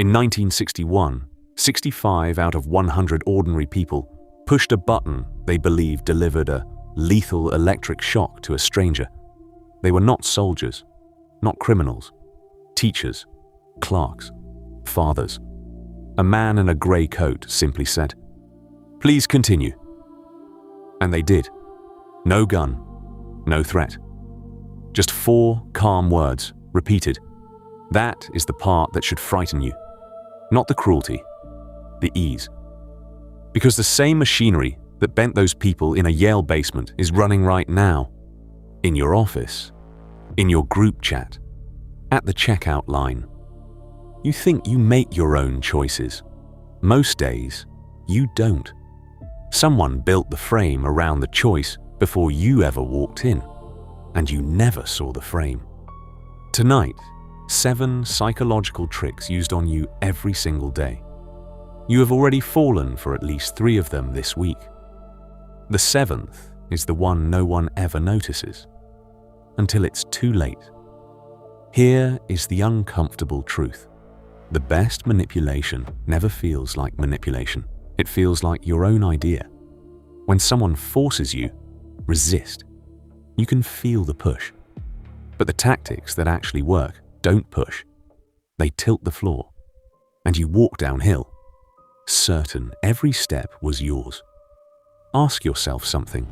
In 1961, 65 out of 100 ordinary people pushed a button they believed delivered a lethal electric shock to a stranger. They were not soldiers, not criminals, teachers, clerks, fathers. A man in a grey coat simply said, "Please continue." And they did. No gun, no threat. Just 4 calm words, repeated. That is the part that should frighten you. Not the cruelty, the ease. Because the same machinery that bent those people in a Yale basement is running right now. In your office, in your group chat, at the checkout line. You think you make your own choices. Most days, you don't. Someone built the frame around the choice before you ever walked in, and you never saw the frame. Tonight, 7 psychological tricks used on you every single day. You have already fallen for at least 3 of them this week. The 7th is the one no one ever notices, until it's too late. Here is the uncomfortable truth. The best manipulation never feels like manipulation. It feels like your own idea. When someone forces you, resist. You can feel the push. But the tactics that actually work don't push. They tilt the floor, and you walk downhill, certain every step was yours. Ask yourself something.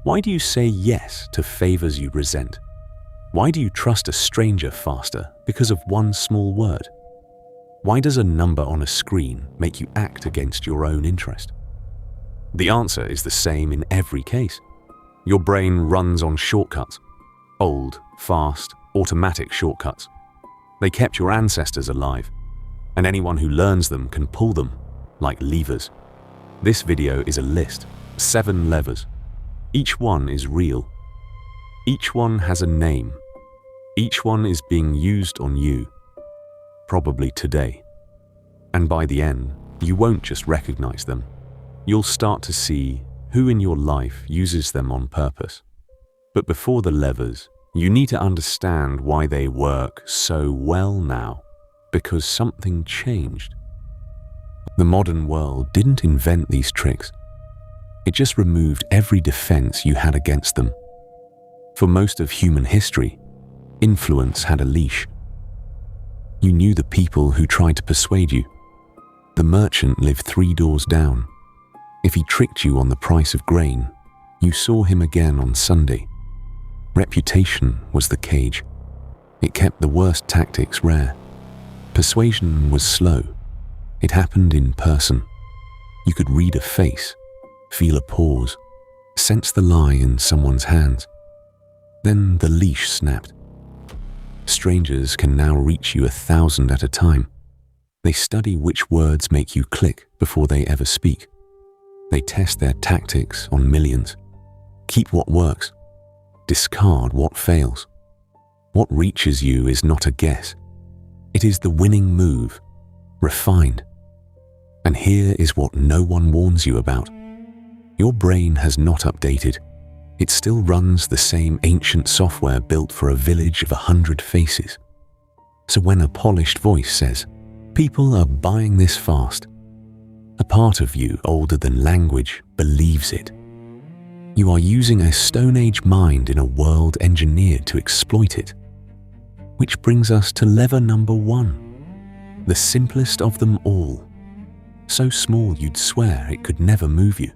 Why do you say yes to favors you resent? Why do you trust a stranger faster because of one small word? Why does a number on a screen make you act against your own interest? The answer is the same in every case. Your brain runs on shortcuts. Old, fast, automatic shortcuts. They kept your ancestors alive, and anyone who learns them can pull them like levers. This video is a list, 7 levers. Each one is real. Each one has a name. Each one is being used on you, probably today. And by the end, you won't just recognize them. You'll start to see who in your life uses them on purpose. But before the levers, you need to understand why they work so well now, because something changed. The modern world didn't invent these tricks. It just removed every defense you had against them. For most of human history, influence had a leash. You knew the people who tried to persuade you. The merchant lived 3 doors down. If he tricked you on the price of grain, you saw him again on Sunday. Reputation was the cage. It kept the worst tactics rare. Persuasion was slow. It happened in person. You could read a face, feel a pause, sense the lie in someone's hands. Then the leash snapped. Strangers can now reach you 1,000 at a time. They study which words make you click before they ever speak. They test their tactics on millions. Keep what works. Discard what fails. What reaches you is not a guess. It is the winning move, refined. And here is what no one warns you about. Your brain has not updated. It still runs the same ancient software built for a village of 100 faces. So when a polished voice says, "People are buying this fast," a part of you older than language believes it. You are using a Stone Age mind in a world engineered to exploit it. Which brings us to lever number 1, the simplest of them all. So small you'd swear it could never move you.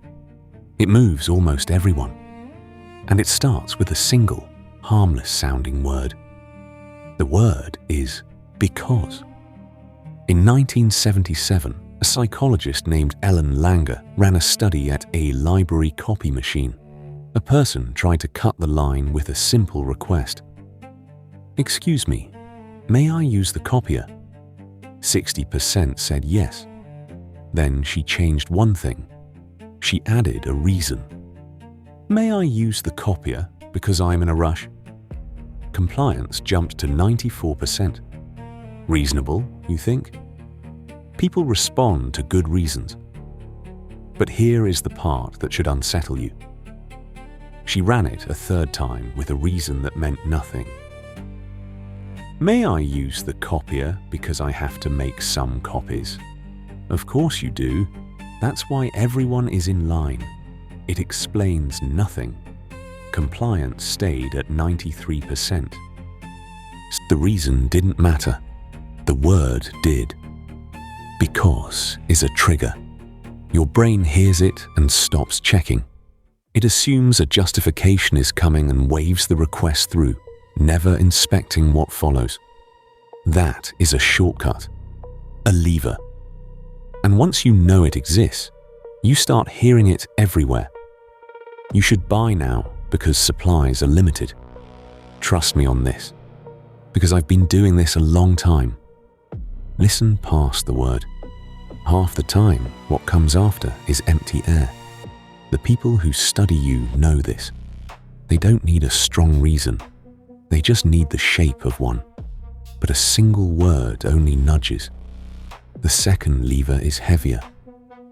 It moves almost everyone. And it starts with a single, harmless-sounding word. The word is because. In 1977, a psychologist named Ellen Langer ran a study at a library copy machine. A person tried to cut the line with a simple request. "Excuse me, may I use the copier?" 60% said yes. Then she changed one thing. She added a reason. "May I use the copier because I'm in a rush?" Compliance jumped to 94%. Reasonable, you think? People respond to good reasons. But here is the part that should unsettle you. She ran it a 3rd time with a reason that meant nothing. May I use the copier because I have to make some copies? Of course you do. That's why everyone is in line. It explains nothing. Compliance stayed at 93%. The reason didn't matter. The word did. Because is a trigger. Your brain hears it and stops checking. It assumes a justification is coming and waves the request through, never inspecting what follows. That is a shortcut, a lever. And once you know it exists, you start hearing it everywhere. You should buy now because supplies are limited. Trust me on this, because I've been doing this a long time. Listen past the word. Half the time, what comes after is empty air. The people who study you know this. They don't need a strong reason. They just need the shape of one. But a single word only nudges. The second lever is heavier.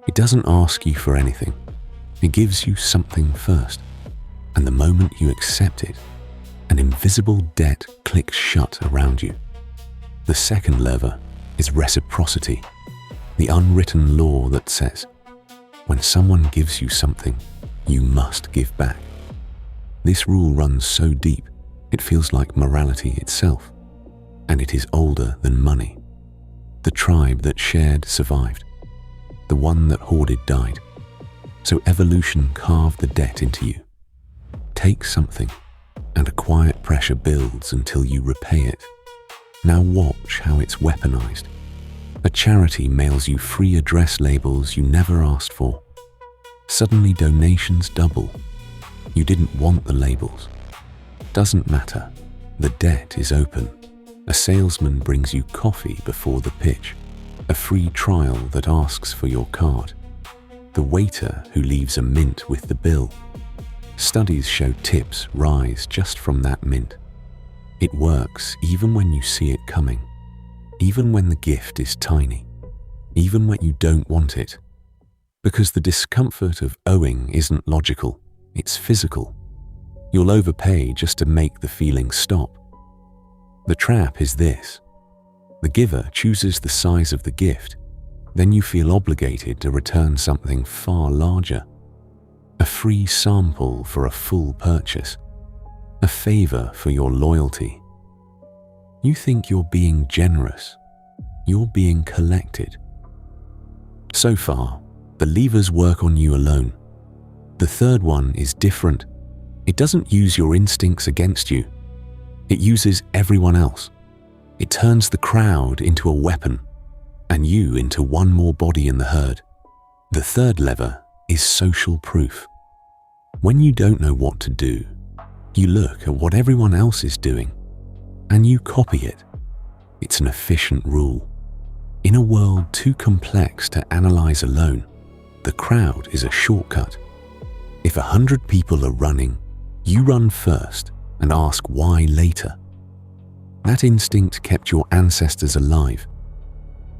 It doesn't ask you for anything. It gives you something first. And the moment you accept it, an invisible debt clicks shut around you. The second lever is reciprocity, the unwritten law that says, when someone gives you something, you must give back. This rule runs so deep, it feels like morality itself, and it is older than money. The tribe that shared survived. The one that hoarded died. So evolution carved the debt into you. Take something, and a quiet pressure builds until you repay it. Now watch how it's weaponized. A charity mails you free address labels you never asked for. Suddenly donations double. You didn't want the labels. Doesn't matter. The debt is open. A salesman brings you coffee before the pitch. A free trial that asks for your card. The waiter who leaves a mint with the bill. Studies show tips rise just from that mint. It works even when you see it coming. Even when the gift is tiny, even when you don't want it. Because the discomfort of owing isn't logical, it's physical. You'll overpay just to make the feeling stop. The trap is this. The giver chooses the size of the gift, then you feel obligated to return something far larger. A free sample for a full purchase. A favor for your loyalty. You think you're being generous. You're being collected. So far, the levers work on you alone. The third one is different. It doesn't use your instincts against you. It uses everyone else. It turns the crowd into a weapon, and you into one more body in the herd. The third lever is social proof. When you don't know what to do, you look at what everyone else is doing. And you copy it. It's an efficient rule. In a world too complex to analyze alone, the crowd is a shortcut. If 100 people are running, you run first and ask why later. That instinct kept your ancestors alive.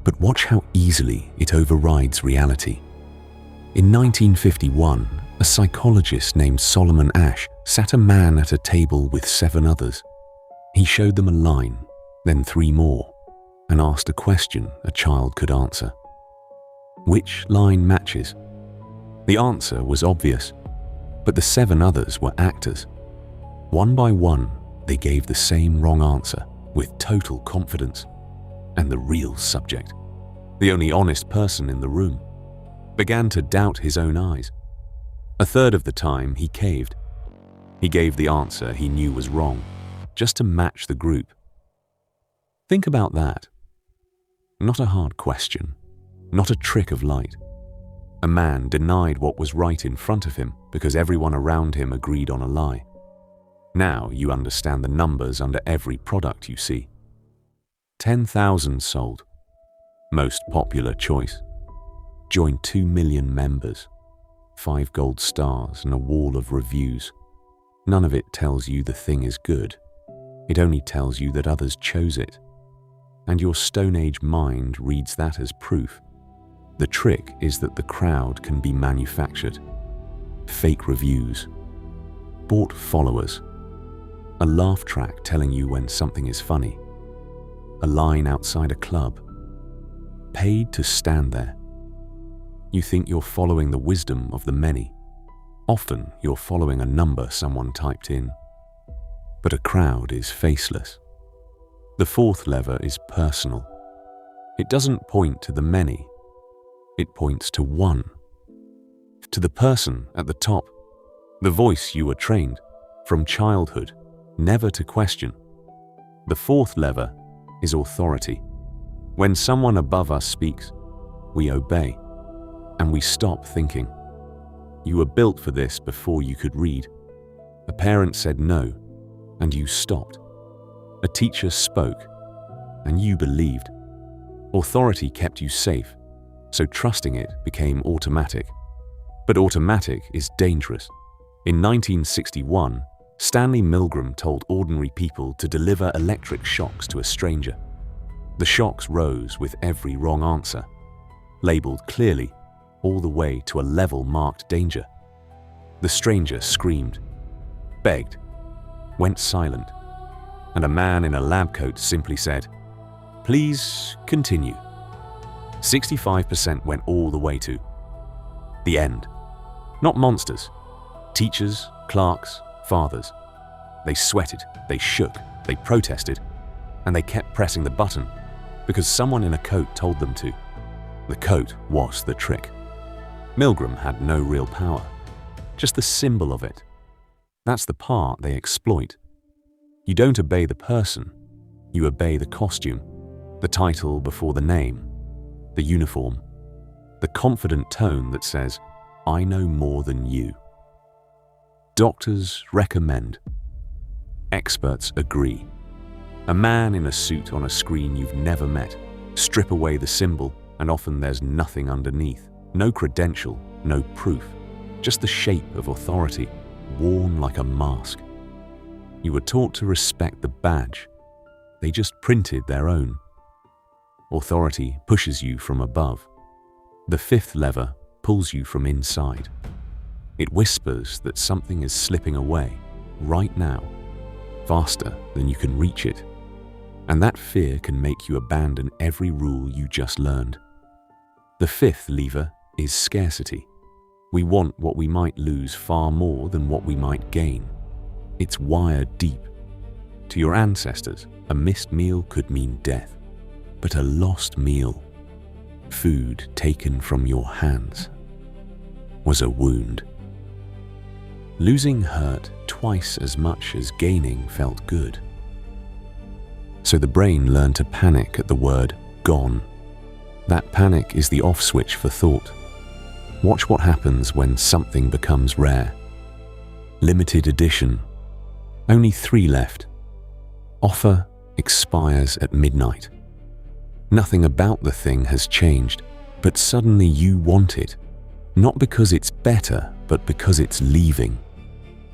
But watch how easily it overrides reality. In 1951, a psychologist named Solomon Asch sat a man at a table with 7 others. He showed them a line, then 3 more, and asked a question a child could answer. Which line matches? The answer was obvious, but the 7 others were actors. One by one, they gave the same wrong answer with total confidence. And the real subject, the only honest person in the room, began to doubt his own eyes. A third of the time, he caved. He gave the answer he knew was wrong, just to match the group. Think about that. Not a hard question, not a trick of light. A man denied what was right in front of him because everyone around him agreed on a lie. Now you understand the numbers under every product you see. 10,000 sold. Most popular choice. Joined 2 million members. 5 gold stars and a wall of reviews. None of it tells you the thing is good. It only tells you that others chose it. And your Stone Age mind reads that as proof. The trick is that the crowd can be manufactured. Fake reviews. Bought followers. A laugh track telling you when something is funny. a line outside a club, paid to stand there. You think you're following the wisdom of the many. Often you're following a number someone typed in. But a crowd is faceless. The fourth lever is personal. It doesn't point to the many. It points to one. To the person at the top, the voice you were trained from childhood never to question. The fourth lever is authority. When someone above us speaks, we obey, and we stop thinking. You were built for this before you could read. A parent said no, and you stopped. A teacher spoke, and you believed. Authority kept you safe, so trusting it became automatic. But automatic is dangerous. In 1961, Stanley Milgram told ordinary people to deliver electric shocks to a stranger. The shocks rose with every wrong answer, labeled clearly, all the way to a level marked danger. The stranger screamed, begged, went silent, and a man in a lab coat simply said, "Please continue." 65% went all the way to the end. Not monsters, teachers, clerks, fathers. They sweated, they shook, they protested, and they kept pressing the button because someone in a coat told them to. The coat was the trick. Milgram had no real power, just the symbol of it. That's the part they exploit. You don't obey the person, you obey the costume, the title before the name, the uniform, the confident tone that says, "I know more than you." Doctors recommend. Experts agree. A man in a suit on a screen you've never met. Strip away the symbol, and often there's nothing underneath. No credential, no proof. Just the shape of authority, worn like a mask. You were taught to respect the badge. They just printed their own. Authority pushes you from above. The fifth lever pulls you from inside. It whispers that something is slipping away, right now, faster than you can reach it. And that fear can make you abandon every rule you just learned. The fifth lever is scarcity. We want what we might lose far more than what we might gain. It's wired deep. To your ancestors, a missed meal could mean death, but a lost meal, food taken from your hands, was a wound. Losing hurt twice as much as gaining felt good. So the brain learned to panic at the word gone. That panic is the off switch for thought. Watch what happens when something becomes rare. Limited edition. Only 3 left. Offer expires at midnight. Nothing about the thing has changed, but suddenly you want it. Not because it's better, but because it's leaving.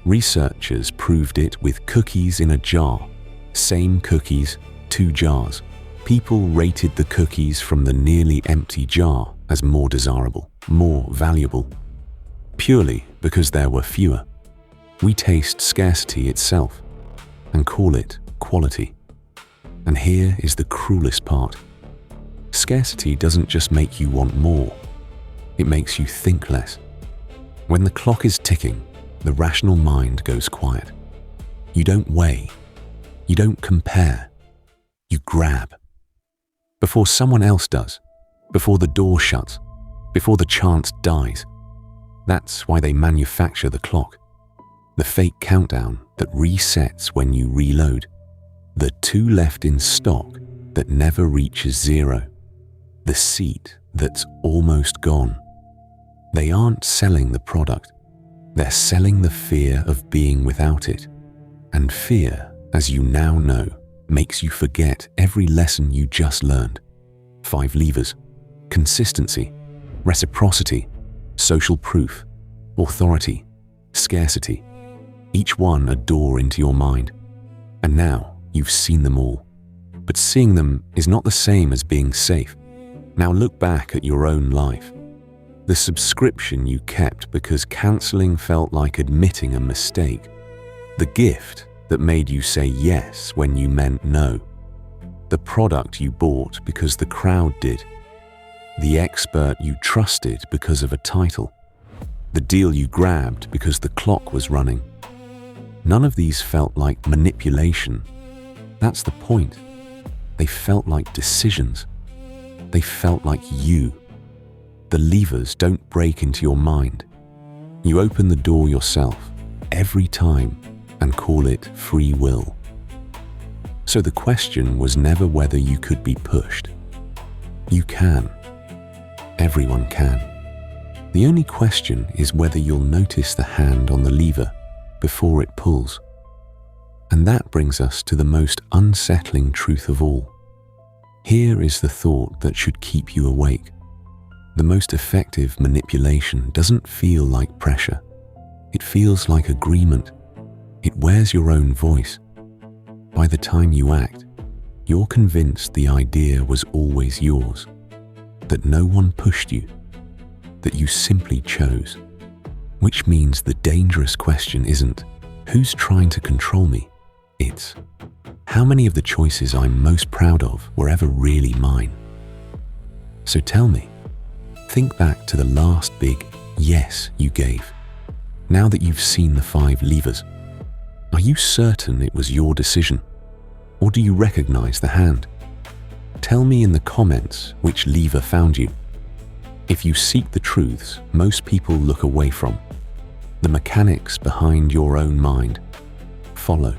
Researchers proved it with cookies in a jar. Same cookies, 2 jars. People rated the cookies from the nearly empty jar as more desirable, more valuable, purely because there were fewer. We taste scarcity itself and call it quality. And here is the cruelest part. Scarcity doesn't just make you want more, it makes you think less. When the clock is ticking, the rational mind goes quiet. You don't weigh, you don't compare, you grab. Before someone else does, before the door shuts, before the chance dies. That's why they manufacture the clock. The fake countdown that resets when you reload. The 2 left in stock that never reaches 0. The seat that's almost gone. They aren't selling the product. They're selling the fear of being without it. And fear, as you now know, makes you forget every lesson you just learned. 5 levers: consistency, reciprocity, social proof, authority, scarcity. Each one a door into your mind. And now you've seen them all. But seeing them is not the same as being safe. Now look back at your own life. The subscription you kept because cancelling felt like admitting a mistake. The gift that made you say yes when you meant no. The product you bought because the crowd did. The expert you trusted because of a title. The deal you grabbed because the clock was running. None of these felt like manipulation. That's the point. They felt like decisions. They felt like you. The levers don't break into your mind. You open the door yourself every time and call it free will. So the question was never whether you could be pushed. You can. Everyone can. The only question is whether you'll notice the hand on the lever before it pulls. And that brings us to the most unsettling truth of all. Here is the thought that should keep you awake. The most effective manipulation doesn't feel like pressure. It feels like agreement. It wears your own voice. By the time you act, you're convinced the idea was always yours, that no one pushed you, that you simply chose. Which means the dangerous question isn't, who's trying to control me? It's, how many of the choices I'm most proud of were ever really mine? So tell me, think back to the last big yes you gave. Now that you've seen the 5 levers, are you certain it was your decision? Or do you recognize the hand? Tell me in the comments which lever found you. If you seek the truths most people look away from, the mechanics behind your own mind, follow.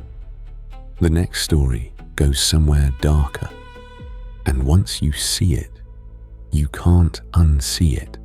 The next story goes somewhere darker, and once you see it, you can't unsee it.